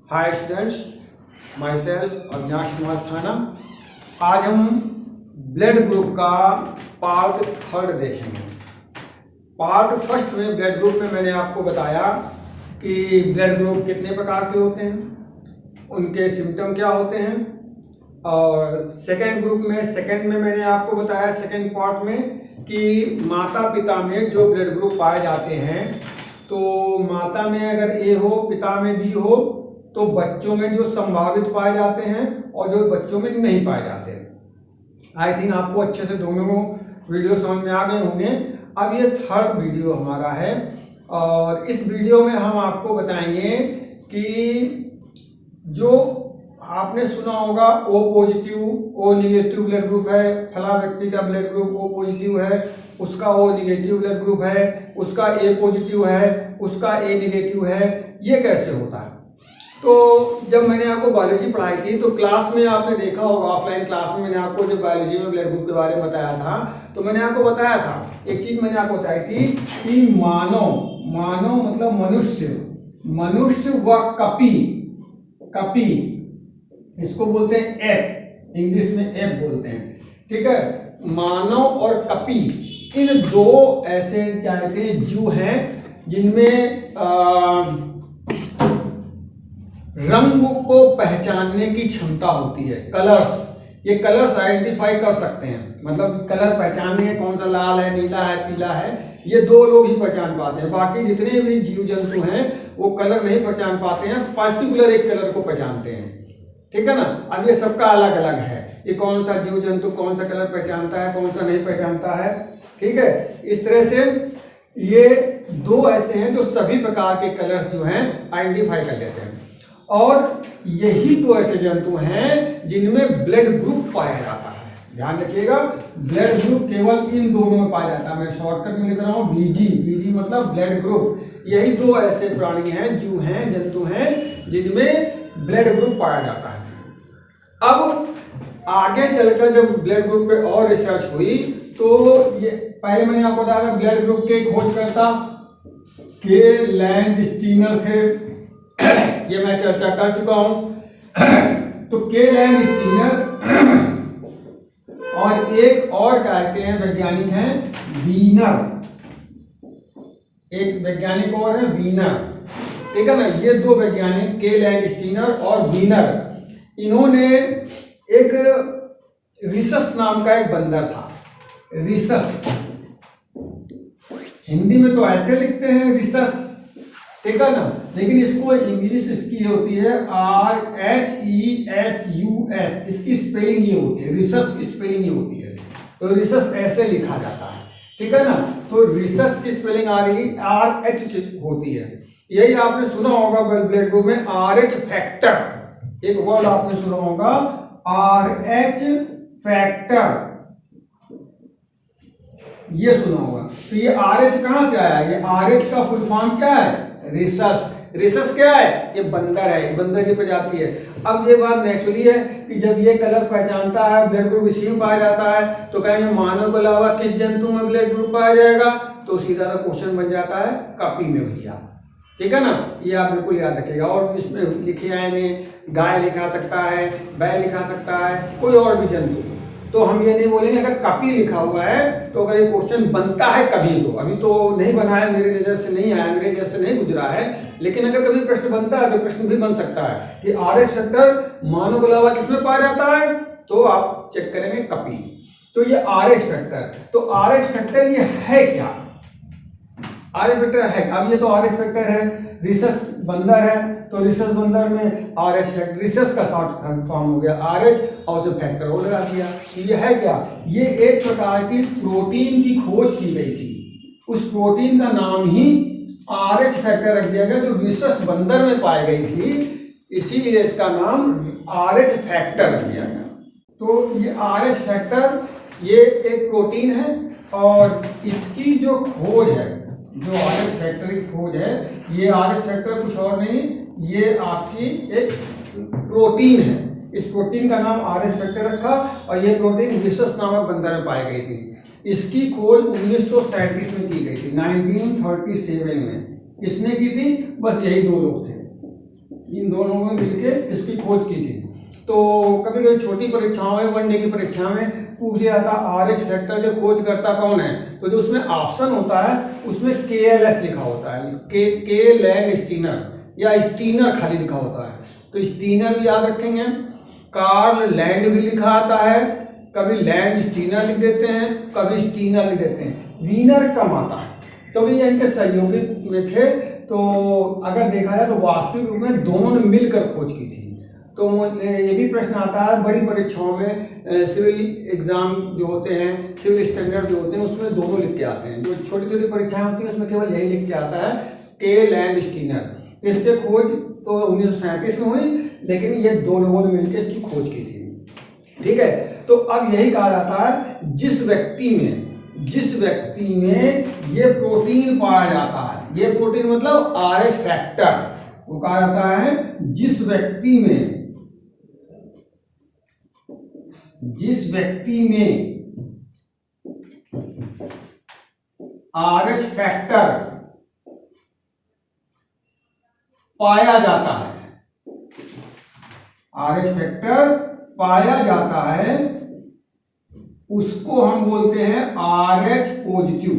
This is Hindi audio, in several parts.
Hi students, my self Avinash Kumar थाना। आज हम ब्लड ग्रुप का पार्ट 3 देखेंगे। पार्ट 1 में ब्लड ग्रुप में मैंने आपको बताया कि ब्लड ग्रुप कितने प्रकार के होते हैं, उनके सिम्टम क्या होते हैं। और सेकेंड में मैंने आपको बताया सेकेंड पार्ट में कि माता पिता में जो ब्लड ग्रुप पाए जाते हैं, तो माता में अगर ए हो, पिता में बी हो, तो बच्चों में जो संभावित पाए जाते हैं और जो बच्चों में नहीं पाए जाते हैं। आई थिंक आपको अच्छे से दोनों वीडियो समझ में आ गए होंगे। अब ये 3rd वीडियो हमारा है और इस वीडियो में हम आपको बताएंगे कि जो आपने सुना होगा O positive O negative blood group है, फला व्यक्ति का ब्लड ग्रुप O पॉजिटिव है, उसका O निगेटिव ब्लड ग्रुप है, उसका A पॉजिटिव है, उसका A निगेटिव है। ये कैसे होता है? तो जब मैंने आपको बायोलॉजी पढ़ाई थी तो क्लास में आपने देखा होगा, ऑफलाइन क्लास में मैंने आपको जब बायोलॉजी में ब्लड ग्रुप के बारे में बताया था, तो मैंने आपको बताया था, एक चीज मैंने आपको बताई थी कि मानव मतलब मनुष्य व कपी इसको बोलते हैं एप, इंग्लिश में एप बोलते हैं, ठीक है। मानव और कपी, इन 2 ऐसे क्या कहते हैं जीव हैं जिनमें रंग को पहचानने की क्षमता होती है। कलर्स, ये कलर्स आइडेंटिफाई कर सकते हैं, मतलब कलर पहचानने हैं, कौन सा लाल है, नीला है, पीला है, ये 2 लोग ही पहचान पाते हैं। बाकी जितने भी जीव जंतु हैं वो कलर नहीं पहचान पाते हैं, पर्टिकुलर एक कलर को पहचानते हैं, ठीक है ना। अब ये सबका अलग अलग है, ये कौन सा जीव जंतु कौन सा कलर पहचानता है, कौन सा नहीं पहचानता है, ठीक है। इस तरह से ये 2 ऐसे हैं जो सभी प्रकार के कलर्स जो हैं आइडेंटिफाई कर लेते हैं। और यही 2 ऐसे जंतु हैं जिनमें ब्लड ग्रुप पाया जाता है। ध्यान रखिएगा, ब्लड ग्रुप केवल इन दोनों में पाया जाता है। मैं शॉर्टकट में लिख रहा हूं बीजी मतलब ब्लड ग्रुप। यही 2 ऐसे प्राणी हैं, जीव हैं, जंतु हैं जिनमें ब्लड ग्रुप पाया जाता है। अब आगे चलकर जब ब्लड ग्रुप पे और रिसर्च हुई तो ये पहले मैंने आपको बताया था ब्लड ग्रुप के खोजकर्ता के लैंडस्टीनर थे, ये मैं चर्चा कर चुका हूं। तो के लैंडस्टीनर और एक और कहते हैं वैज्ञानिक हैं वीनर, एक वैज्ञानिक और है वीनर, ठीक है ना। ये 2 वैज्ञानिक के लैंडस्टीनर और वीनर, इन्होंने एक रिसस नाम का एक बंदर था, रिसस, हिंदी में तो ऐसे लिखते हैं रिसस, ठीक है ना, लेकिन इसको इंग्लिश इसकी होती है RHESUS, इसकी स्पेलिंग ये होती है, रिसस की स्पेलिंग ये होती है, तो रिसस ऐसे लिखा जाता है, ठीक है ना। तो रिसस की स्पेलिंग आ रही RH होती है। यही आपने सुना होगा ब्लड ग्रुप में RH फैक्टर, एक वर्ड आपने सुना होगा RH फैक्टर, ये सुना होगा। तो ये RH कहां से आया? ये RH का फुल फॉर्म क्या है? रिसस क्या है? ये बंदर है, बंदर की प्रजाति है। अब ये बात नेचुरली है कि जब ये कलर पहचानता है, ब्लड ग्रुप इसी में पाया जाता है, तो कहेंगे मानव के अलावा किस जंतु में ब्लड ग्रुप पाया जाएगा? तो सीधा सा क्वेश्चन बन जाता है कपी में भैया, ठीक है ना। ये आप बिल्कुल याद रखिएगा। और इसमें लिखे आएंगे गाय लिखा सकता है, बैल लिखा सकता है, कोई और भी जंतु, तो हम ये नहीं बोलेंगे अगर कपी लिखा हुआ है तो अगर ये क्वेश्चन बनता है कभी, तो अभी तो नहीं बना है, मेरे नजर से नहीं आया, मेरे नजर से नहीं गुजरा है, लेकिन अगर कभी प्रश्न बनता है तो प्रश्न भी बन सकता है कि RH फैक्टर मानव के अलावा किसमें पाया जाता है, तो आप चेक करेंगे कपी। तो ये RH फैक्टर, तो RH फैक्टर ये है क्या? RH फैक्टर है, अब ये तो RH फैक्टर है, रिसस बंदर है, तो रिसस बंदर में RH फैक्टर, रिसस का शॉर्ट फॉर्म हो गया RH और उसे फैक्टर वो लगा दिया। ये है क्या? ये एक प्रकार की प्रोटीन की खोज की गई थी, उस प्रोटीन का नाम ही RH फैक्टर रख दिया गया जो रिसस बंदर में पाई गई थी, इसीलिए इसका नाम RH फैक्टर रख दिया गया। तो ये RH फैक्टर ये एक प्रोटीन है और इसकी जो खोज है, जो RH फैक्टर की खोज है, ये RH फैक्टर कुछ और नहीं, ये आपकी एक प्रोटीन है। इस प्रोटीन का नाम RH फैक्टर रखा और ये प्रोटीन रिसस नामक बंदर में पाई गई थी। इसकी खोज 1937 में की गई थी, 1937 में। किसने की थी? बस यही दो लोग थे, इन दोनों ने मिलकर इसकी खोज की थी। तो कभी कभी छोटी परीक्षाओं में, वनडे की परीक्षा में पूछ दिया था RH फैक्टर के खोज करता कौन है, तो जो उसमें ऑप्शन होता है उसमें KLS लिखा होता है, के लैंड स्टीनर या स्टीनर खाली लिखा होता है, तो स्टीनर भी याद रखेंगे। कार्ल लैंड भी लिखा आता है, कभी लैंड स्टीनर लिख देते हैं, कभी स्टीनर लिख देते हैं, वीनर कम आता है, तो ये इनके सहयोगी में थे। तो अगर देखा जाए तो वास्तविक रूप में दोनों ने मिलकर खोज की थी। तो ये भी प्रश्न आता है बड़ी परीक्षाओं में, सिविल एग्जाम जो होते हैं, सिविल स्टैंडर्ड जो होते हैं, उसमें दोनों लिख के आते हैं। जो छोटी छोटी परीक्षाएं होती हैं उसमें केवल यही लिख के आता है, के लैंड स्टीनर। इसके खोज तो 1937 में हुई, लेकिन ये दो लोगों ने मिलकर इसकी खोज की थी। ठीक है, तो अब यही कहा जाता है जिस व्यक्ति में ये प्रोटीन पाया जाता है, ये प्रोटीन मतलब RH फैक्टर, वो कहा जाता है जिस व्यक्ति में RH फैक्टर पाया जाता है, RH फैक्टर पाया जाता है, उसको हम बोलते हैं RH पॉजिटिव,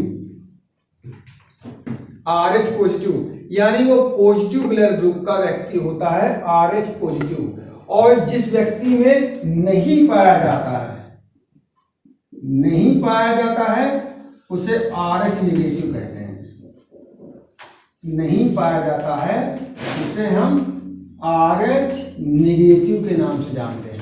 यानी वो पॉजिटिव ब्लड ग्रुप का व्यक्ति होता है, RH पॉजिटिव। और जिस व्यक्ति में नहीं पाया जाता है उसे RH निगेटिव कहते हैं। नहीं पाया जाता है उसे हम RH निगेटिव के नाम से जानते हैं।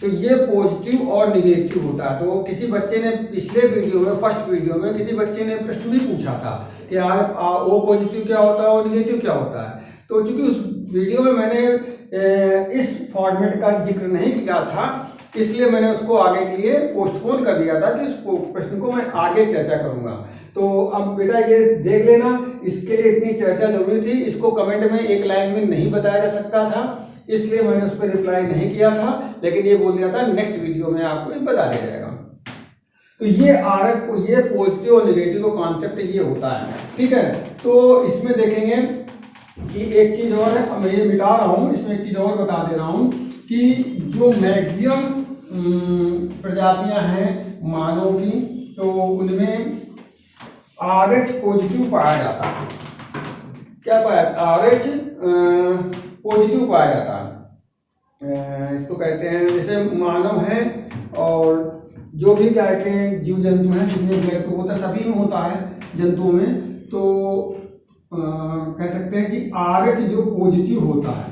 तो ये पॉजिटिव और निगेटिव होता है। तो किसी बच्चे ने पिछले वीडियो में, फर्स्ट वीडियो में किसी बच्चे ने प्रश्न भी पूछा था कि यार O पॉजिटिव क्या होता है और निगेटिव क्या होता है। तो चूंकि उस वीडियो में मैंने इस फॉर्मेट का जिक्र नहीं किया था, इसलिए मैंने उसको आगे के लिए पोस्टपोन कर दिया था कि इस प्रश्न को मैं आगे चर्चा करूंगा। तो अब बेटा ये देख लेना, इसके लिए इतनी चर्चा जरूरी थी। इसको कमेंट में एक लाइन में नहीं बताया जा सकता था, इसलिए मैंने उस पर रिप्लाई नहीं किया था, लेकिन ये बोल दिया था नेक्स्ट वीडियो में आपको बता दिया जाएगा। तो ये RH को, ये पॉजिटिव और नेगेटिव का कॉन्सेप्ट ये होता है। ठीक है, तो इसमें देखेंगे कि एक चीज और है, मैं ये मिटा रहा हूँ, इसमें एक चीज और बता दे रहा हूँ कि जो मैक्सिमम प्रजातियां हैं मानव की, तो उनमें RH पॉजिटिव पाया जाता है। क्या पाया? RH पॉजिटिव पाया जाता है। इसको कहते हैं, जैसे मानव है और जो भी कहते हैं जीव जंतु हैं जिनमें ब्लड ग्रुप होता है, सभी में होता है जंतुओं में, तो कह सकते हैं कि RH जो पॉजिटिव होता है।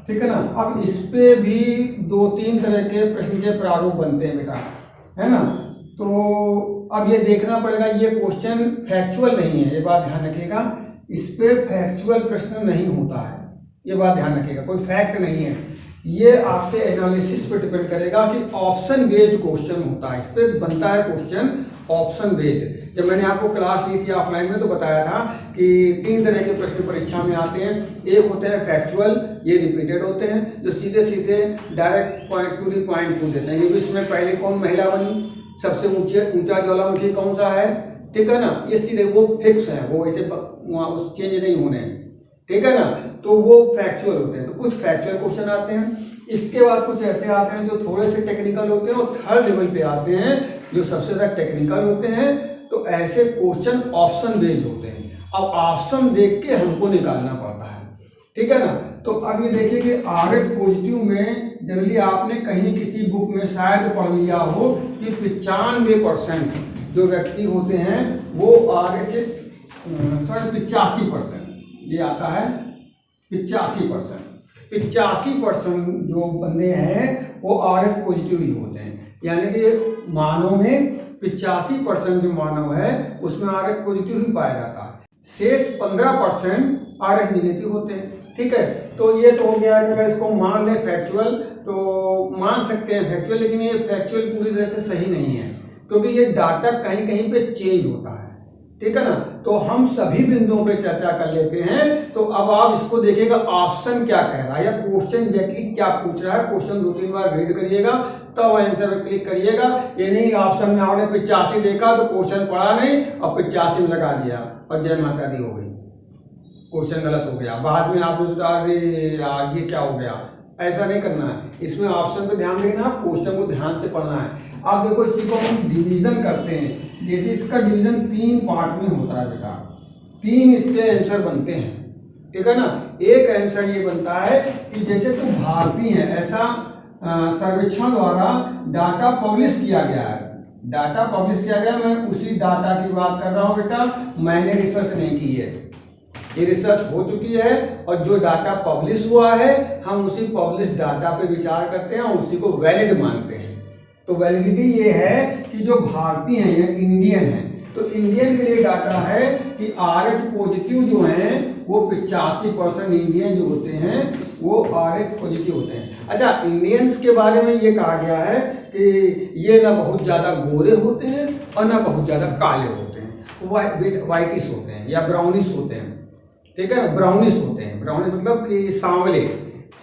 ठीक है ना। अब इस पे भी 2-3 तरह के प्रश्न के प्रारूप बनते हैं बेटा, है ना। तो अब ये देखना पड़ेगा, ये क्वेश्चन फैक्चुअल नहीं है, ये बात ध्यान रखिएगा। इस पे फैक्चुअल प्रश्न नहीं होता है, ये बात ध्यान रखिएगा, कोई फैक्ट नहीं है। ये आपके एनालिसिस पे डिपेंड करेगा कि ऑप्शन बेस्ड क्वेश्चन होता है, इस पे बनता है क्वेश्चन ऑप्शन बेस्ड। जब मैंने आपको क्लास ली थी ऑफलाइन में तो बताया था कि 3 तरह के प्रश्न परीक्षा में आते हैं। एक होते हैं फैक्चुअल, ये रिपीटेड होते हैं, जो सीधे सीधे direct point two the point पूछ देते हैं कि विश्व में पहले कौन महिला बनी, सबसे ऊंचा ज्वालामुखी कौन सा है। ठीक है ना, ये सीधे वो फिक्स है, वो ऐसे उस चेंज नहीं होने हैं। ठीक है ना, तो वो फैक्चुअल होते हैं। तो कुछ फैक्चुअल क्वेश्चन आते हैं, इसके बाद कुछ ऐसे आते हैं जो थोड़े से टेक्निकल होते हैं, और थर्ड लेवल पे आते हैं जो सबसे ज्यादा टेक्निकल होते हैं। तो ऐसे क्वेश्चन ऑप्शन बेस्ड होते हैं। अब ऑप्शन देख के हमको निकालना पड़ता है। ठीक है ना। तो अब ये देखिए कि RH पॉजिटिव में जनरली आपने कहीं किसी बुक में शायद पढ़ लिया हो कि 95% जो व्यक्ति होते हैं वो RH 85%, ये आता है 85% जो बंदे हैं वो RH पॉजिटिव ही होते हैं। यानी कि मानव में 85% जो मानव है उसमें RH पॉजिटिव ही पाया जाता है, शेष 15% RH निगेटिव होते हैं। ठीक है, तो ये तो हो गया। अगर इसको मान लें फैक्चुअल तो मान सकते हैं फैक्चुअल, लेकिन ये फैक्चुअल पूरी तरह से सही नहीं है, क्योंकि ये डाटा कहीं कहीं पे चेंज होता है। ठीक है ना। तो हम सभी बिंदुओं पे चर्चा कर लेते हैं। तो अब आप इसको देखिएगा ऑप्शन क्या कह रहा है या क्वेश्चन एग्जैक्टली क्या पूछ रहा है। क्वेश्चन 2-3 बार रीड करिएगा तब आंसर पे क्लिक करिएगा। ये नहीं ऑप्शन में आपने 85 देखा तो क्वेश्चन पढ़ा नहीं और 85 में लगा दिया और जय माता दी हो गई, क्वेश्चन गलत हो गया। बाद में आपने सोचा अरे यार ये क्या हो गया, ऐसा नहीं करना है। इसमें ऑप्शन पे ध्यान देना, क्वेश्चन को ध्यान से पढ़ना है। आप देखो इसी को हम डिवीजन करते हैं। जैसे इसका डिवीजन 3 पार्ट में होता है बेटा, 3 इसके आंसर बनते हैं, ठीक है ना। एक आंसर ये बनता है कि जैसे तुम भारतीय है, ऐसा सर्वेक्षण द्वारा डाटा पब्लिश किया गया है। डाटा पब्लिश किया गया, मैं उसी डाटा की बात कर रहा हूँ बेटा, मैंने रिसर्च नहीं की है, ये रिसर्च हो चुकी है और जो डाटा पब्लिश हुआ है हम उसी पब्लिश डाटा पे विचार करते हैं और उसी को वैलिड मानते हैं। तो वैलिडिटी ये है कि जो भारतीय हैं या इंडियन हैं, तो इंडियन के लिए डाटा है कि RH पॉजिटिव जो हैं वो 85% इंडियन जो होते हैं वो RH पॉजिटिव होते हैं। अच्छा, इंडियंस के बारे में ये कहा गया है कि ये ना बहुत ज़्यादा गोरे होते हैं और ना बहुत ज़्यादा काले होते हैं, वाइटिश होते हैं या ब्राउनिश होते हैं, ठीक है। ब्राउनिश होते हैं, ब्राउनिश मतलब कि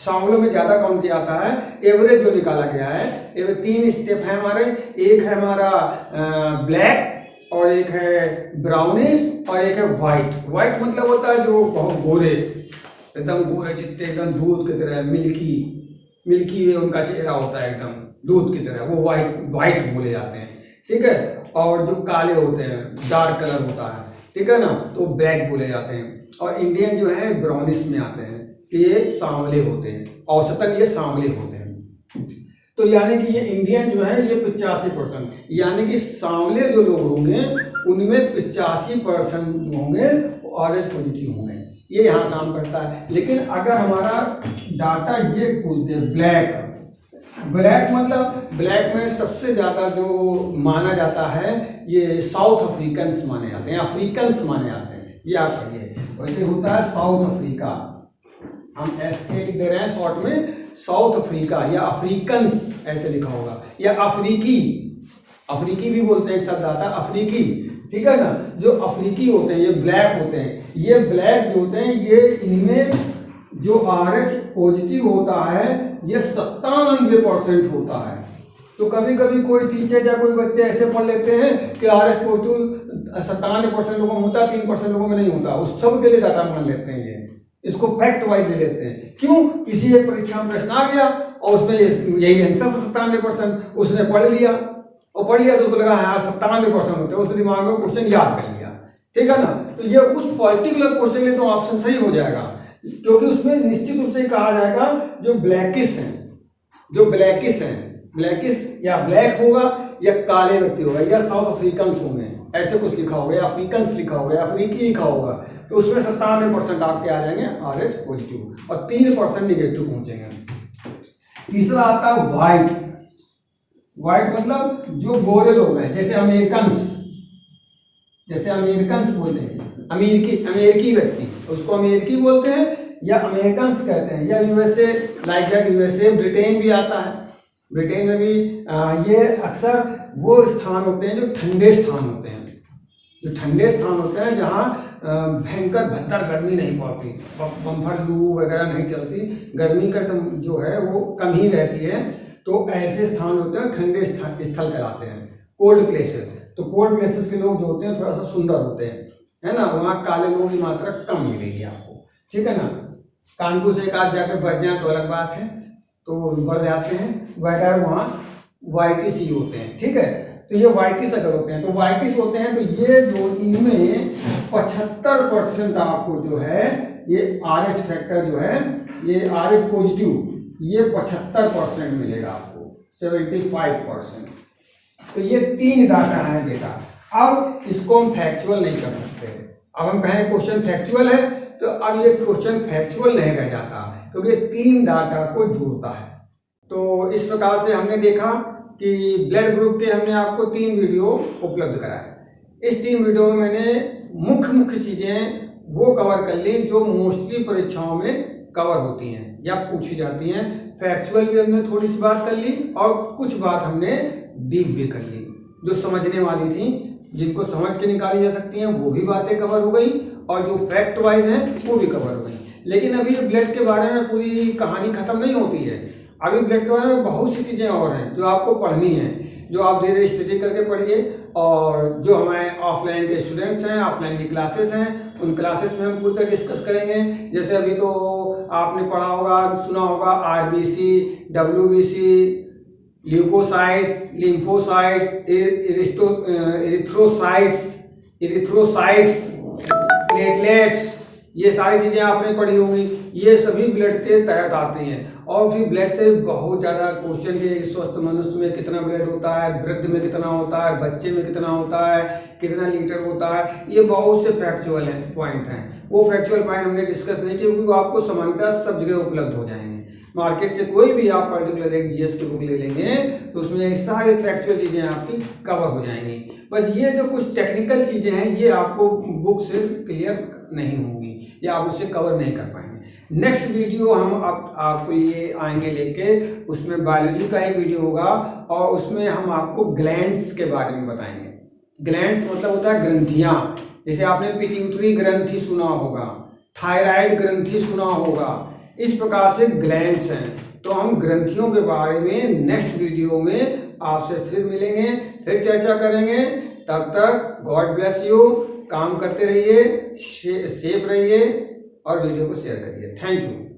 सांवलों में ज़्यादा काउंट किया जाता है। एवरेज जो निकाला गया है, 3 स्टेप है हमारे, एक है हमारा ब्लैक और एक है ब्राउनिश और एक है वाइट। वाइट मतलब होता है जो बहुत गोरे, एकदम गोरे चिट्टे, एकदम दूध की तरह मिल्की वे उनका चेहरा होता है, एकदम दूध की तरह, वो वाइट बोले जाते हैं, ठीक है। और जो काले होते हैं, डार्क कलर होता है, ठीक है ना, तो ब्लैक बोले जाते हैं। और इंडियन जो है ब्राउनिश में आते हैं, ये सांवले होते हैं, औसतन ये सांवले होते हैं। तो यानी कि ये इंडियन जो है ये 85%, यानी कि सांवले जो लोग होंगे उनमें 85% जो होंगे वो RH पॉजिटिव होंगे। ये यहाँ काम करता है। लेकिन अगर हमारा डाटा ये पूछ दे ब्लैक मतलब ब्लैक में सबसे ज़्यादा जो माना जाता है ये साउथ अफ्रीकन्स माने जाते हैं, अफ्रीकन्स माने जाते हैं। ये आप कहिए, वैसे होता है साउथ अफ्रीका, हम SK लिख दे रहे हैं शॉर्ट में, साउथ अफ्रीका या अफ्रीकन्स ऐसे लिखा होगा, या अफ्रीकी भी बोलते हैं, एक शब्द आता है अफ्रीकी, ठीक है ना। जो अफ्रीकी होते हैं ये ब्लैक होते हैं। ये ब्लैक जो होते हैं ये इनमें जो RH पॉजिटिव होता है ये 97% होता है। तो कभी कभी कोई टीचर या कोई बच्चे ऐसे पढ़ लेते हैं कि RH पॉजिटिव 97% लोगों में होता है, 3% लोगों में नहीं होता, उस सब के लिए डाटा मान लेते हैं। ये इसको फैक्ट वाइज ले लेते हैं। क्यों? किसी एक परीक्षा में प्रश्न आ गया और उसमें यही आंसर 97%, उसने पढ़ लिया तो उसको लगा हाँ 97% होते हैं, उसने दिमाग में क्वेश्चन याद कर लिया, ठीक है ना। तो ये उस पर्टिकुलर क्वेश्चन के लिए तो ऑप्शन सही हो जाएगा, क्योंकि उसमें निश्चित रूप से कहा जाएगा जो ब्लैकिश हैं, ब्लैकिश या ब्लैक होगा या काले व्यक्ति होगा या साउथ अफ्रीकन्स होंगे, ऐसे कुछ लिखा होगा या अफ्रीकन्स लिखा होगा या अफ्रीकी लिखा होगा, तो उसमें 97% आपके आ जाएंगे RH पॉजिटिव और 3% निगेटिव पहुंचेंगे। तीसरा आता है वाइट मतलब जो गोरे लोग हैं, जैसे अमेरिकन्स बोलते हैं, अमेरिकी व्यक्ति, उसको अमेरिकी बोलते हैं या अमेरिकन्स कहते हैं, या USA, like that USA, Britain भी आता है। ब्रिटेन में भी ये अक्सर वो स्थान होते हैं जो ठंडे स्थान होते हैं, जहाँ भयंकर भत्तर गर्मी नहीं पड़ती, बम्फर लू वगैरह नहीं चलती, गर्मी का जो है वो कम ही रहती है। तो ऐसे स्थान होते हैं ठंडे स्थल कहलाते हैं, कोल्ड प्लेसेस। तो कोल्ड प्लेसेस के लोग जो होते हैं थोड़ा सा सुंदर होते हैं, है ना, वहाँ काले लोगों की मात्रा कम मिलेगी आपको, ठीक है ना। कानपुर से एक आध जाकर बच जाए तो अलग बात है, तो बढ़ जाते हैं, वगैरह वहाँ वाइटिश ही होते हैं, ठीक है। तो ये वाइटिश अगर होते हैं तो वाइटिश होते हैं, तो ये जो इनमें 75% आपको जो है ये RH फैक्टर जो है ये RH पॉजिटिव ये 75% मिलेगा आपको, 75%। तो ये 3 डाटा है बेटा। अब इसको हम फैक्चुअल नहीं कर सकते। अब हम कहें क्वेश्चन फैक्चुअल है तो अब ये क्वेश्चन फैक्चुअल नहीं रह जाता, क्योंकि 3 डाटा को जोड़ता है। तो इस प्रकार से हमने देखा कि ब्लड ग्रुप के हमने आपको 3 वीडियो उपलब्ध कराए। इस 3 वीडियो में मैंने मुख्य चीज़ें वो कवर कर ली जो मोस्टली परीक्षाओं में कवर होती हैं या पूछी जाती हैं। फैक्चुअल भी हमने थोड़ी सी बात कर ली और कुछ बात हमने डीप भी कर ली जो समझने वाली थी, जिनको समझ के निकाली जा सकती हैं वो भी बातें कवर हो गई, और जो फैक्ट वाइज हैं वो भी कवर हो गई। लेकिन अभी ब्लड के बारे में पूरी कहानी खत्म नहीं होती है। अभी ब्लड के बारे में बहुत सी चीज़ें और हैं जो आपको पढ़नी है, जो आप धीरे स्टडी करके पढ़िए। और जो हमारे ऑफलाइन के स्टूडेंट्स हैं, ऑफलाइन की क्लासेस हैं, उन क्लासेस में हम पूरी तरह डिस्कस करेंगे। जैसे अभी तो आपने पढ़ा होगा, सुना होगा RBC, WBC, leukocytes, lymphocytes, erythrocytes, platelets, ये सारी चीज़ें आपने पढ़ी होंगी। ये सभी ब्लड के तहत आती हैं। और भी ब्लड से बहुत ज़्यादा क्वेश्चन के, स्वस्थ मनुष्य में कितना ब्लड होता है, वृद्ध में कितना होता है, बच्चे में कितना होता है, कितना लीटर होता है, ये बहुत से फैक्चुअल पॉइंट हैं। वो फैक्चुअल पॉइंट हमने डिस्कस नहीं किए क्योंकि वो आपको सामान्यतः सब जगह उपलब्ध हो जाएंगे। मार्केट से कोई भी आप पर्टिकुलर एक GS की बुक ले लेंगे तो उसमें सारे फैक्चुअल चीज़ें आपकी कवर हो जाएंगी। बस ये जो कुछ टेक्निकल चीज़ें हैं ये आपको बुक से क्लियर नहीं होंगी या आप उससे कवर नहीं कर पाएंगे। नेक्स्ट वीडियो हम आपको लिए आएंगे लेके, उसमें बायोलॉजी का ही वीडियो होगा और उसमें हम आपको ग्लैंड्स के बारे में बताएंगे। ग्लैंड्स मतलब होता है ग्रंथियाँ। जैसे आपने पिट्यूटरी ग्रंथि सुना होगा, थायराइड ग्रंथि सुना होगा, इस प्रकार से ग्लैंड्स हैं। तो हम ग्रंथियों के बारे में नेक्स्ट वीडियो में आपसे फिर मिलेंगे, फिर चर्चा करेंगे। तब तक गॉड ब्लेस यू, काम करते रहिए, सेफ रहिए और वीडियो को शेयर करिए। Thank you.